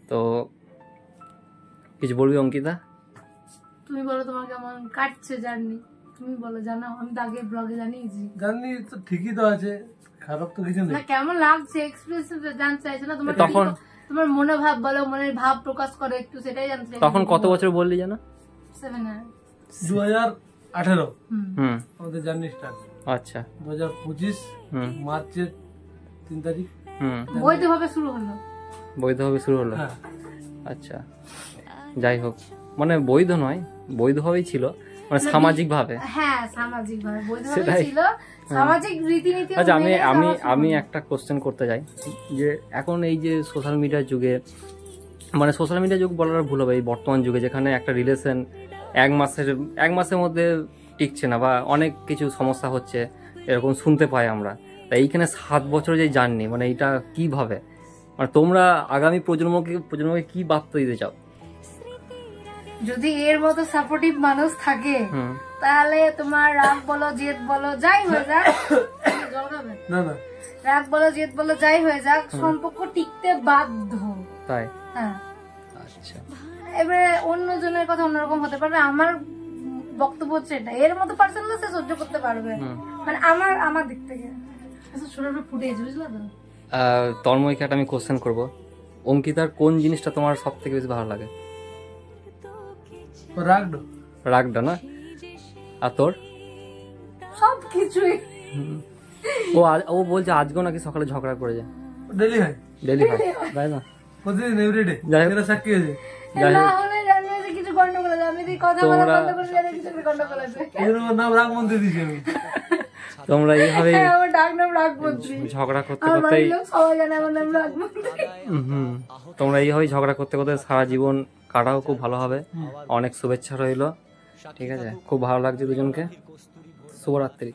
তো কিছু বলবি অঙ্কিতা? তুমি বলো তোমার কেমন কাটছে জার্নি, তুমি বলো। জানাও, আমি তো আগে ব্লগে জানিয়েছি। জার্নি তো ঠিকই তো আছে, খারাপ তো কিছু নেই। না কেমন লাগছে এক্সপেরিয়েন্স জানতে চাইছো না তোমার? তখন তোমার মনে ভাব বলো, মনের ভাব প্রকাশ করো একটু, সেটাই জানতে চাইছি। তখন কত বছর বললি জানো? 2018 আমাদের জার্নি স্টার্ট। আচ্ছা 2025 মার্চের 3 তারিখ বৈধভাবে শুরু হলো। বৈধভাবে শুরু হলো? হ্যাঁ। আচ্ছা, যাই হোক, মানে বৈধ নয়, বৈধভাবেই ছিল, মানে সামাজিক ভাবে। হ্যাঁ সামাজিক ভাবে বৈধভাবে ছিল, সামাজিক রীতিনীতি। আচ্ছা, আমি একটা কোশ্চেন করতে চাই, যে এখন এই যে সোশ্যাল মিডিয়ার যুগে, মানে সোশ্যাল মিডিয়া যুগ বলার ভুল হবে, এই বর্তমান যুগে যেখানে একটা রিলেশন এক মাসের মধ্যে টিকছে না বা অনেক কিছু সমস্যা হচ্ছে, এরকম শুনতে পাই আমরা। তাই এইখানে 7 বছর যে জার্নি, মানে এইটা কিভাবে, মানে তোমরা আগামী প্রজন্মকে কি বার্তা দিতে চাও? যদি এর মতো সাপোর্টিভ মানুষ থাকে তাহলে তোমার রাগ বলো জেদ বলো যাই হয়ে যাক, না না রাগ বলো জেদ বলো যাই হয়ে যাক, সম্পর্ক টিকতে বাধ্য। তাই? হ্যাঁ। আচ্ছা, এবারে অন্য জনের কথা অন্যরকম হতে পারে, আমার বক্তব্য হচ্ছে এটা, এর মতো পার্সোনাল সে সহ্য করতে পারবে, মানে আমার দিক থেকে। আচ্ছা ছোটটা ফুটে গেছে, বুঝলা তো? তন্ময়কে একটা আমি কোশ্চেন করবো, অঙ্কিতার কোন জিনিসটা তোমার সব থেকে বেশি ভালো লাগে? রাগটা না? আর তোর? সবকিছুই। ও বলছে আজকেও নাকি সকালে ঝগড়া করে যায়। ডেলি হয় তাই না? প্রতিদিন এভরিডে এরা সাক্ষী আছে। না হলে জানবে যে কিছু গন্ডগোল আছে, আমি এই কথা বলা বন্ধ করে জানি কিছু গন্ডগোল আছে। এর নাম রাগ মন্দির দিছি আমি। তোমরা এইভাবে আমার ডাক নাম রাগমন্ত্রী, ঝগড়া করতে আমার করতে, বাড়ির লোক সবাই জানে আমার নাম রাগমন্ত্রী। তোমরা এইভাবে ঝগড়া করতে করতে সারা জীবন কাটাও, খুব ভালো হবে। অনেক শুভেচ্ছা রইলো, ঠিক আছে? খুব ভালো লাগছে দুজনকে। শুভরাত্রি।